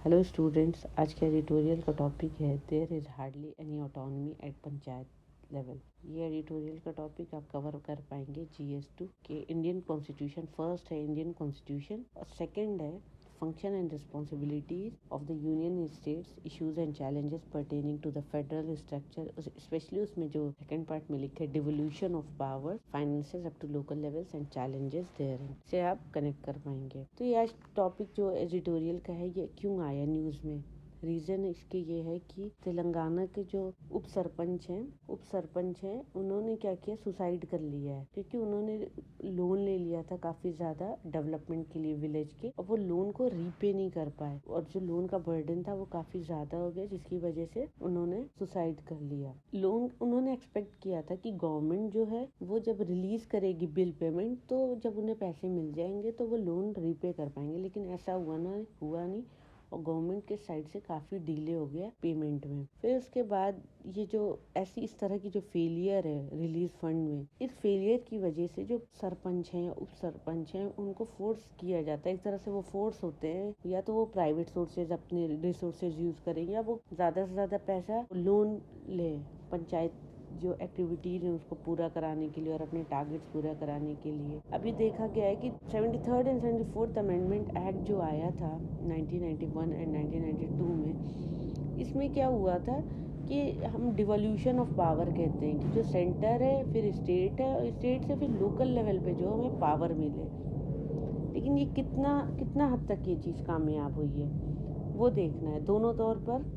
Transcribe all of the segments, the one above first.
Hello students, आज के editorial का टॉपिक है there is hardly any autonomy at panchayat level. ये एडिटोरियल का टॉपिक आप कवर कर पाएंगे GS2 के इंडियन कॉन्स्टिट्यूशन। फर्स्ट है इंडियन कॉन्स्टिट्यूशन और सेकंड है function and responsibilities of the union states, issues and challenges pertaining to the federal structure. Specially उसमें जो सेकंड पार्ट में लिखा है devolution of power, finances up to local levels and challenges there से आप connect कर पाएंगे। तो ये आज टॉपिक जो एडिटोरियल का है ये क्यों आया न्यूज में, रीज़न इसके ये है कि तेलंगाना के जो उप सरपंच हैं उन्होंने क्या किया, सुसाइड कर लिया है क्योंकि उन्होंने लोन ले लिया था काफ़ी ज़्यादा डेवलपमेंट के लिए विलेज के, और वो लोन को रीपे नहीं कर पाए और जो लोन का बर्डन था वो काफ़ी ज़्यादा हो गया, जिसकी वजह से उन्होंने सुसाइड कर लिया। लोन उन्होंने एक्सपेक्ट किया था कि गवर्नमेंट जो है वो जब रिलीज करेगी बिल पेमेंट, तो जब उन्हें पैसे मिल जाएंगे तो वो लोन रीपे कर पाएंगे, लेकिन ऐसा हुआ नहीं और गवर्नमेंट के साइड से काफ़ी डिले हो गया पेमेंट में। फिर उसके बाद ये जो इस तरह की जो फेलियर है रिलीज फंड में, इस फेलियर की वजह से जो सरपंच हैं या उप सरपंच हैं उनको फोर्स किया जाता है। एक तरह से वो फोर्स होते हैं, या तो वो प्राइवेट सोर्सेज अपने रिसोर्सेज यूज करें या वो ज़्यादा से ज़्यादा पैसा लोन ले पंचायत जो एक्टिविटीज है उसको पूरा कराने के लिए और अपने टारगेट्स पूरा कराने के लिए। अभी देखा गया है कि 73rd and 74th amendment act जो आया था 1991 एंड 1992 में, इसमें क्या हुआ था कि हम डिवोल्यूशन ऑफ पावर कहते हैं कि जो सेंटर है फिर स्टेट है और स्टेट से फिर लोकल लेवल पे जो हमें पावर मिले। लेकिन ये कितना हद तक ये चीज़ कामयाब हुई है वो देखना है। दोनों तौर पर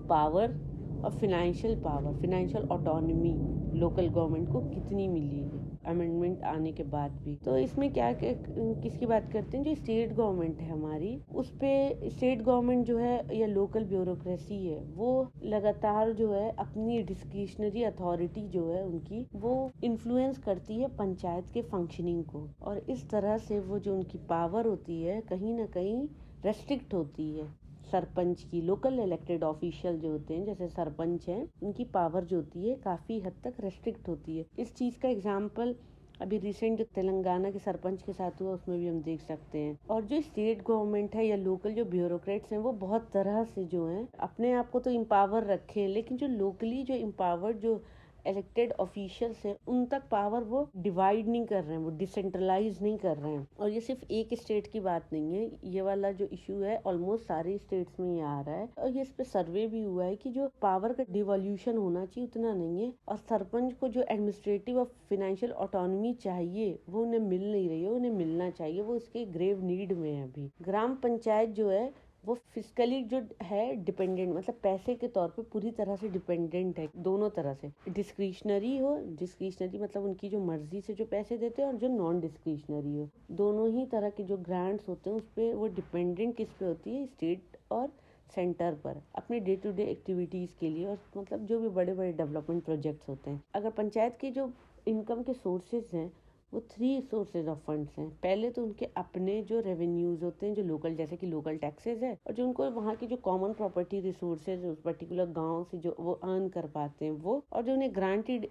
पावर और फाइनेंशियल ऑटोनॉमी लोकल गवर्नमेंट को कितनी मिली है अमेंडमेंट आने के बाद भी। तो इसमें क्या किसकी बात करते हैं, जो स्टेट गवर्नमेंट है हमारी, उस पे स्टेट गवर्नमेंट जो है या लोकल ब्यूरोक्रेसी है वो लगातार जो है अपनी डिस्क्रिशनरी अथॉरिटी जो है उनकी वो इन्फ्लुएंस करती है पंचायत के फंक्शनिंग को, और इस तरह से वो जो उनकी पावर होती है कहीं ना कहीं रेस्ट्रिक्ट होती है। सरपंच की, लोकल इलेक्टेड ऑफिशियल जो होते हैं जैसे सरपंच हैं, उनकी पावर जो होती है काफी हद तक रेस्ट्रिक्ट होती है। इस चीज का एग्जाम्पल अभी रिसेंट जो तेलंगाना के सरपंच के साथ हुआ उसमें भी हम देख सकते हैं। और जो स्टेट गवर्नमेंट है या लोकल जो ब्यूरोक्रेट्स हैं वो बहुत तरह से जो हैं अपने आप को तो इम्पावर रखे हैं, लेकिन जो लोकली जो इम्पावर्ड जो इलेक्टेड ऑफिशियल्स हैं उन तक पावर वो डिवाइड नहीं कर रहे हैं, वो डिसेंट्रलाइज नहीं कर रहे हैं। और ये सिर्फ एक स्टेट की बात नहीं है, ये वाला जो इशू है ऑलमोस्ट सारे स्टेट्स में ये आ रहा है। और ये इस पे सर्वे भी हुआ है कि जो पावर का डिवोल्यूशन होना चाहिए उतना नहीं है, और सरपंच को जो एडमिनिस्ट्रेटिव और फाइनेंशियल ऑटोनॉमी चाहिए वो उन्हें मिल नहीं रही है। उन्हें मिलना चाहिए, वो उसके ग्रेव नीड में है। अभी ग्राम पंचायत जो है वो फिजिकली जो है डिपेंडेंट, मतलब पैसे के तौर पे पूरी तरह से डिपेंडेंट है, दोनों तरह से। डिस्क्रिशनरी मतलब उनकी जो मर्जी से जो पैसे देते हैं, और जो नॉन डिस्क्रिशनरी हो, दोनों ही तरह के जो ग्रांट्स होते हैं उस पे वो डिपेंडेंट किस पे होती है, स्टेट और सेंटर पर, अपने डे टू डे एक्टिविटीज के लिए, और मतलब जो भी बड़े बड़े डेवलपमेंट प्रोजेक्ट्स होते हैं। अगर पंचायत के जो इनकम के सोर्सेज हैं वो 3 सोर्सेज ऑफ फंड्स हैं। पहले तो उनके अपने जो रेवेन्यूज होते हैं जो लोकल, जैसे कि लोकल टैक्सेस है, और जो उनको वहाँ की जो कॉमन प्रॉपर्टी रिसोर्सेज उस पर्टिकुलर गांव से जो वो अर्न कर पाते हैं वो, और जो उन्हें ग्रांट इन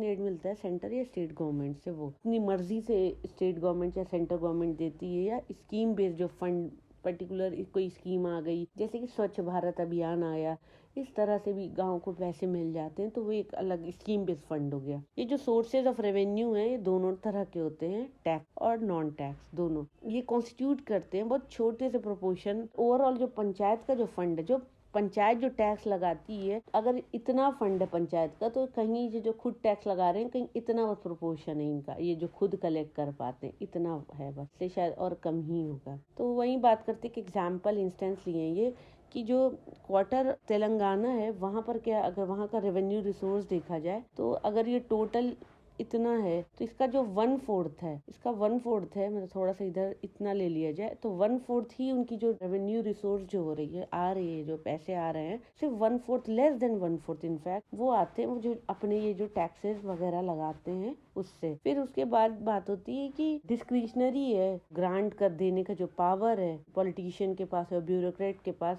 एड मिलता है सेंटर या स्टेट गवर्नमेंट से, वो अपनी मर्जी से स्टेट गवर्नमेंट या सेंटर गवर्नमेंट देती है, या स्कीम बेस्ड जो फंड पर्टिकुलर कोई स्कीम आ गई जैसे कि स्वच्छ भारत अभियान आया, इस तरह से भी गांव को पैसे मिल जाते हैं, तो वो एक अलग स्कीम बेस्ड फंड हो गया। ये जो सोर्सेज ऑफ रेवेन्यू है ये दोनों तरह के होते हैं, टैक्स और नॉन टैक्स दोनों। ये कॉन्स्टिट्यूट करते हैं बहुत छोटे से प्रोपोर्शन ओवरऑल जो पंचायत का जो फंड है। जो पंचायत जो टैक्स लगाती है, अगर इतना फंड है पंचायत का, तो कहीं ये जो खुद टैक्स लगा रहे हैं कहीं इतना बस प्रोपोर्शन है इनका, ये जो खुद कलेक्ट कर पाते हैं इतना है बस, से शायद और कम ही होगा। तो वही बात करते कि एग्जाम्पल इंस्टेंस लिए ये कि जो क्वार्टर तेलंगाना है वहाँ पर क्या, अगर वहाँ का रेवेन्यू रिसोर्स देखा जाए तो अगर ये टोटल इतना है तो इसका जो 1/4 है, मतलब थोड़ा सा इधर इतना ले लिया जाए तो 1/4 ही उनकी जो रेवेन्यू रिसोर्स जो हो रही है आ रही है, जो पैसे आ रहे हैं, सिर्फ 1/4, लेस देन 1/4 इनफैक्ट वो आते हैं, वो जो अपने ये जो टैक्सेस वगैरह लगाते हैं उससे। फिर उसके बाद बात होती है कि डिस्क्रिशनरी है, ग्रांट कर देने का जो पावर है पॉलिटिशियन के पास है, ब्यूरोक्रेट के पास,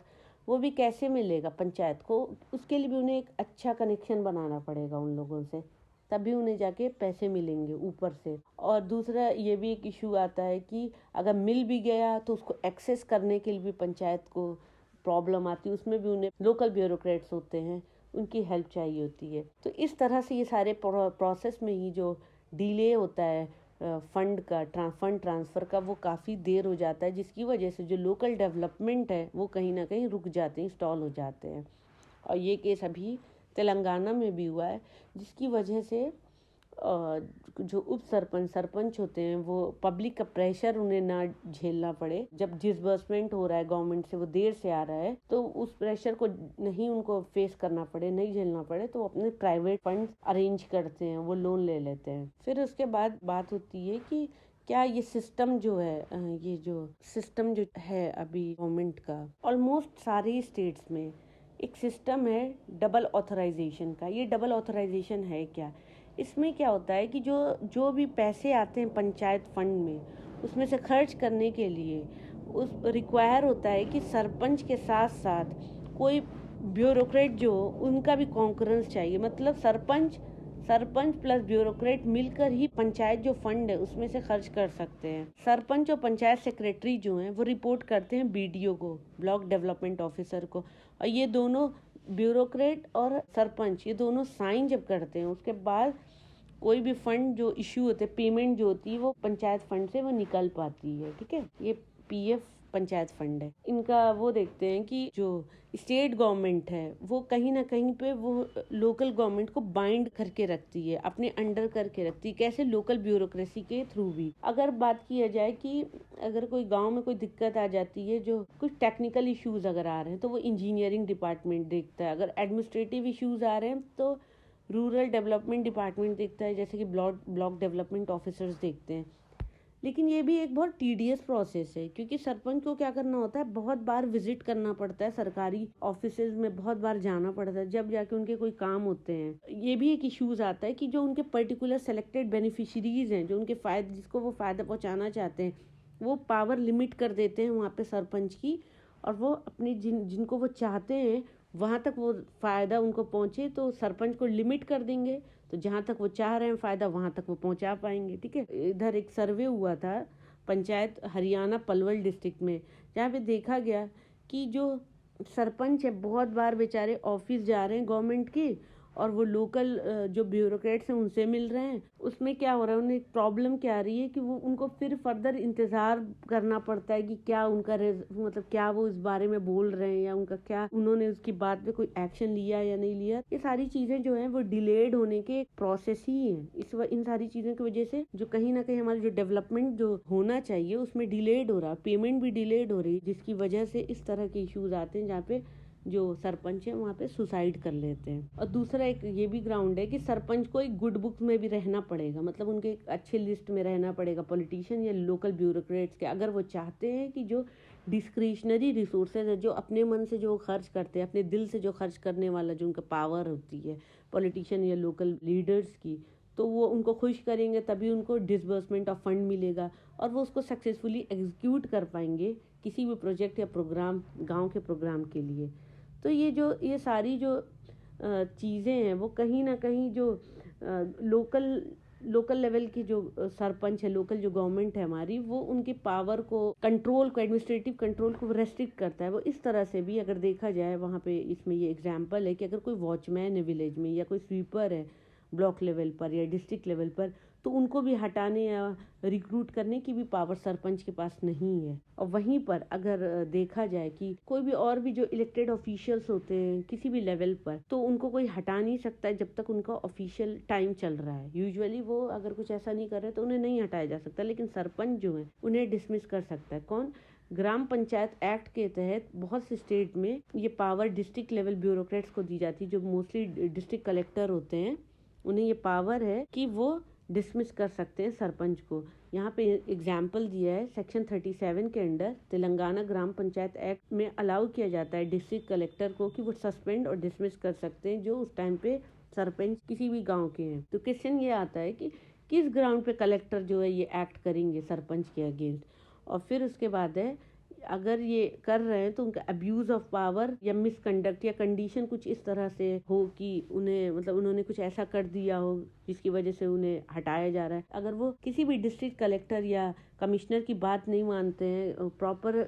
वो भी कैसे मिलेगा पंचायत को, उसके लिए भी उन्हें एक अच्छा कनेक्शन बनाना पड़ेगा उन लोगों से, तभी उन्हें जाके पैसे मिलेंगे ऊपर से। और दूसरा ये भी एक इशू आता है कि अगर मिल भी गया तो उसको एक्सेस करने के लिए भी पंचायत को प्रॉब्लम आती है, उसमें भी उन्हें लोकल ब्यूरोक्रेट्स होते हैं, उनकी हेल्प चाहिए होती है। तो इस तरह से ये सारे प्रोसेस में ही जो डिले होता है फंड ट्रांसफ़र का, वो काफ़ी देर हो जाता है, जिसकी वजह से जो लोकल डेवलपमेंट है वो कहीं ना कहीं रुक जाते हैं, स्टॉल हो जाते हैं। और ये केस अभी तेलंगाना में भी हुआ है, जिसकी वजह से जो सरपंच होते हैं वो पब्लिक का प्रेशर उन्हें ना झेलना पड़े। जब डिसबर्समेंट हो रहा है गवर्नमेंट से, वो देर से आ रहा है, तो उस प्रेशर को नहीं उनको फेस करना पड़े, नहीं झेलना पड़े, तो अपने प्राइवेट फंड अरेंज करते हैं, वो लोन ले लेते हैं। फिर उसके बाद बात होती है कि क्या ये सिस्टम जो है ये जो सिस्टम जो है अभी गवर्नमेंट का, ऑलमोस्ट सारे स्टेट्स में एक सिस्टम है डबल ऑथराइजेशन का। ये डबल ऑथराइजेशन है क्या? इसमें क्या होता है कि जो भी पैसे आते हैं पंचायत फंड में, उसमें से खर्च करने के लिए उस रिक्वायर होता है कि सरपंच के साथ साथ कोई ब्यूरोक्रेट जो उनका भी कॉन्करेंस चाहिए। मतलब सरपंच प्लस ब्यूरोक्रेट मिलकर ही पंचायत जो फंड है उसमें से खर्च कर सकते हैं। सरपंच और पंचायत सेक्रेटरी जो हैं वो रिपोर्ट करते हैं बीडीओ को, ब्लॉक डेवलपमेंट ऑफिसर को, और ये दोनों ब्यूरोक्रेट और सरपंच ये दोनों साइन जब करते हैं, उसके बाद कोई भी फंड जो इश्यू होते हैं, पेमेंट जो होती है वो पंचायत फंड से वो निकल पाती है। ठीक है, ये पीएफ पंचायत फंड है। इनका वो देखते हैं कि जो स्टेट गवर्नमेंट है वो कहीं ना कहीं पे वो लोकल गवर्नमेंट को बाइंड करके रखती है, अपने अंडर करके रखती है, कैसे लोकल ब्यूरोक्रेसी के थ्रू भी। अगर बात किया जाए कि अगर कोई गांव में कोई दिक्कत आ जाती है, जो कुछ टेक्निकल इश्यूज अगर आ रहे हैं तो वो इंजीनियरिंग डिपार्टमेंट देखता है। अगर एडमिनिस्ट्रेटिव इश्यूज आ रहे हैं तो रूरल डेवलपमेंट डिपार्टमेंट देखता है, जैसे कि ब्लॉक डेवलपमेंट ऑफिसर्स देखते हैं। लेकिन ये भी एक बहुत टीडियस प्रोसेस है, क्योंकि सरपंच को क्या करना होता है, बहुत बार विजिट करना पड़ता है, सरकारी ऑफिसेज में बहुत बार जाना पड़ता है, जब जाके उनके कोई काम होते हैं। ये भी एक इश्यूज आता है कि जो उनके पर्टिकुलर सेलेक्टेड बेनिफिशरीज हैं, जो उनके फायदे, जिसको वो फायदा पहुंचाना चाहते हैं, वो पावर लिमिट कर देते हैं वहाँ पे सरपंच की, और वो अपनी जिनको वो चाहते हैं वहाँ तक वो फ़ायदा उनको पहुँचे तो सरपंच को लिमिट कर देंगे, तो जहाँ तक वो चाह रहे हैं फ़ायदा वहाँ तक वो पहुँचा पाएंगे। ठीक है, इधर एक सर्वे हुआ था पंचायत हरियाणा पलवल डिस्ट्रिक्ट में, जहाँ पे देखा गया कि जो सरपंच है बहुत बार बेचारे ऑफिस जा रहे हैं गवर्नमेंट की, और वो लोकल जो ब्यूरोक्रेट्स हैं उनसे मिल रहे हैं। उसमें क्या हो रहा है, उन्हें एक प्रॉब्लम क्या आ रही है कि वो उनको फिर फर्दर इंतज़ार करना पड़ता है कि क्या उनका मतलब क्या वो इस बारे में बोल रहे हैं, या उनका क्या उन्होंने उसकी बात पे कोई एक्शन लिया या नहीं लिया। ये सारी चीज़ें जो हैं वो डिलेड होने के प्रोसेस ही हैं। इन सारी चीज़ों की वजह से जो कहीं ना कहीं हमारा जो डेवलपमेंट जो होना चाहिए उसमें डिलेड हो रहा, पेमेंट भी डिलेड हो रही, जिसकी वजह से इस तरह के इश्यूज आते हैं जहाँ पे जो सरपंच है वहाँ पे सुसाइड कर लेते हैं। और दूसरा एक ये भी ग्राउंड है कि सरपंच को एक गुड बुक्स में भी रहना पड़ेगा, मतलब उनके एक अच्छे लिस्ट में रहना पड़ेगा पॉलिटिशियन या लोकल ब्यूरोक्रेट्स के, अगर वो चाहते हैं कि जो डिस्क्रिशनरी रिसोर्सेज है, जो अपने मन से जो खर्च करते हैं, अपने दिल से जो खर्च करने वाला जो उनका पावर होती है पॉलिटिशियन या लोकल लीडर्स की, तो वो उनको खुश करेंगे, तभी उनको डिसबर्समेंट ऑफ फंड मिलेगा और वो उसको सक्सेसफुली एग्जीक्यूट कर पाएंगे किसी भी प्रोजेक्ट या प्रोग्राम, गांव के प्रोग्राम के लिए। तो ये सारी जो चीज़ें हैं वो कहीं ना कहीं जो लोकल लेवल की जो सरपंच है, लोकल जो गवर्नमेंट है हमारी, वो उनकी पावर को, कंट्रोल को, एडमिनिस्ट्रेटिव कंट्रोल को रेस्ट्रिक्ट करता है। वो इस तरह से भी अगर देखा जाए वहाँ पे, इसमें ये एग्जांपल है कि अगर कोई वॉचमैन है विलेज में, या कोई स्वीपर है ब्लॉक लेवल पर या डिस्ट्रिक्ट लेवल पर, तो उनको भी हटाने या रिक्रूट करने की भी पावर सरपंच के पास नहीं है। और वहीं पर अगर देखा जाए कि कोई भी और भी जो इलेक्टेड ऑफिशियल्स होते हैं किसी भी लेवल पर, तो उनको कोई हटा नहीं सकता है जब तक उनका ऑफिशियल टाइम चल रहा है। यूजुअली वो अगर कुछ ऐसा नहीं कर रहे तो उन्हें नहीं हटाया जा सकता, लेकिन सरपंच जो है उन्हें डिसमिस कर सकता है। कौन? ग्राम पंचायत एक्ट के तहत बहुत से स्टेट में ये पावर डिस्ट्रिक्ट लेवल ब्यूरोक्रेट्स को दी जाती है, जो मोस्टली डिस्ट्रिक्ट कलेक्टर होते हैं। उन्हें ये पावर है कि वो डिसमिस कर सकते हैं सरपंच को। यहाँ पे एग्जाम्पल दिया है सेक्शन 37 के अंडर तेलंगाना ग्राम पंचायत एक्ट में अलाउ किया जाता है डिस्ट्रिक्ट कलेक्टर को कि वो सस्पेंड और डिसमिस कर सकते हैं जो उस टाइम पे सरपंच किसी भी गांव के हैं। तो क्वेश्चन ये आता है कि किस ग्राउंड पे कलेक्टर जो है ये एक्ट करेंगे सरपंच के अगेंस्ट। और फिर उसके बाद है अगर ये कर रहे हैं तो उनका अब्यूज ऑफ पावर या मिसकंडक्ट या कंडीशन कुछ इस तरह से हो कि उन्हें मतलब उन्होंने कुछ ऐसा कर दिया हो जिसकी वजह से उन्हें हटाया जा रहा है। अगर वो किसी भी डिस्ट्रिक्ट कलेक्टर या कमिश्नर की बात नहीं मानते हैं प्रॉपर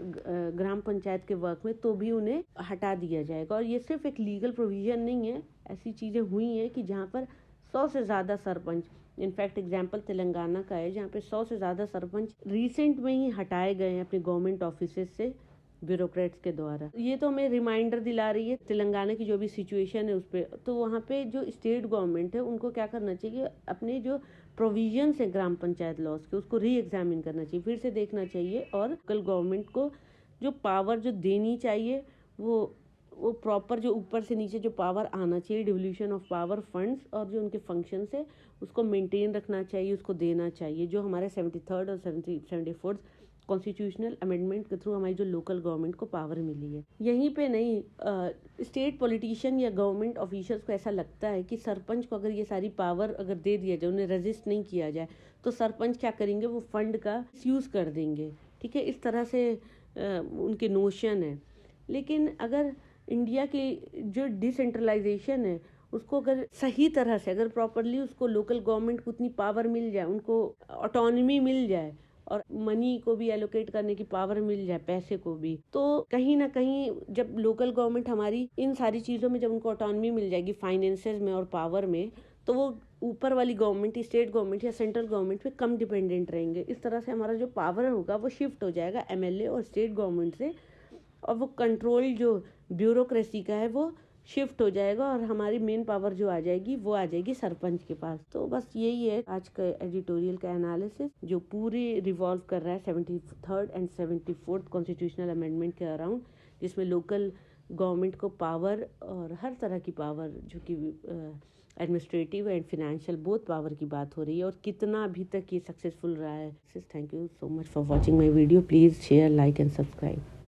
ग्राम पंचायत के वर्क में, तो भी उन्हें हटा दिया जाएगा। और ये सिर्फ एक लीगल प्रोविजन नहीं है, ऐसी चीज़ें हुई हैं कि जहाँ पर 100 से ज़्यादा सरपंच, इनफैक्ट एग्जाम्पल तेलंगाना का है जहाँ पे 100 से ज़्यादा सरपंच रिसेंट में ही हटाए गए हैं अपने गवर्नमेंट ऑफिसेज से ब्यूरोक्रेट्स के द्वारा। ये तो हमें रिमाइंडर दिला रही है तेलंगाना की जो भी सिचुएशन है उस पर। तो वहाँ पे जो स्टेट गवर्नमेंट है उनको क्या करना चाहिए, अपने जो प्रोविजंस है ग्राम पंचायत लॉज के उसको री एग्जामिन करना चाहिए, फिर से देखना चाहिए। और लोकल गवर्नमेंट को जो पावर जो देनी चाहिए वो प्रॉपर जो ऊपर से नीचे जो पावर आना चाहिए, डिवोल्यूशन ऑफ पावर फंड्स और जो उनके फंक्शंस है उसको मेंटेन रखना चाहिए, उसको देना चाहिए। जो हमारे 73rd और 74th कॉन्स्टिट्यूशनल अमेंडमेंट के थ्रू हमारी जो लोकल गवर्नमेंट को पावर मिली है। यहीं पे नहीं, स्टेट पॉलिटिशियन या गवर्नमेंट ऑफिशियल्स को ऐसा लगता है कि सरपंच को अगर ये सारी पावर अगर दे दिया जाए, उन्हें रजिस्ट नहीं किया जाए, तो सरपंच क्या करेंगे, वो फंड का मिसयूज़ कर देंगे। ठीक है, इस तरह से उनके नोशन है। लेकिन अगर इंडिया की जो डिसेंट्रलाइजेशन है उसको अगर सही तरह से अगर प्रॉपरली उसको लोकल गवर्नमेंट को उतनी पावर मिल जाए, उनको ऑटोनॉमी मिल जाए और मनी को भी एलोकेट करने की पावर मिल जाए, पैसे को भी, तो कहीं ना कहीं जब लोकल गवर्नमेंट हमारी इन सारी चीज़ों में जब उनको ऑटोनॉमी मिल जाएगी फाइनेंसेस में और पावर में, तो वो ऊपर वाली गवर्नमेंट, स्टेट गवर्नमेंट या सेंट्रल गवर्नमेंट पे कम डिपेंडेंट रहेंगे। इस तरह से हमारा जो पावर होगा वो शिफ्ट हो जाएगा एमएलए और स्टेट गवर्नमेंट से, और वो कंट्रोल जो ब्यूरोक्रेसी का है वो शिफ्ट हो जाएगा और हमारी मेन पावर जो आ जाएगी वो आ जाएगी सरपंच के पास। तो बस यही है आज का एडिटोरियल का एनालिसिस, जो पूरे रिवॉल्व कर रहा है 73rd and 74th constitutional amendment के अराउंड, जिसमें लोकल गवर्नमेंट को पावर और हर तरह की पावर जो कि administrative and financial both power की बात हो रही है, और कितना अभी तक ये सक्सेसफुल रहा है। Thank you so much for watching my video. Please share, like and subscribe.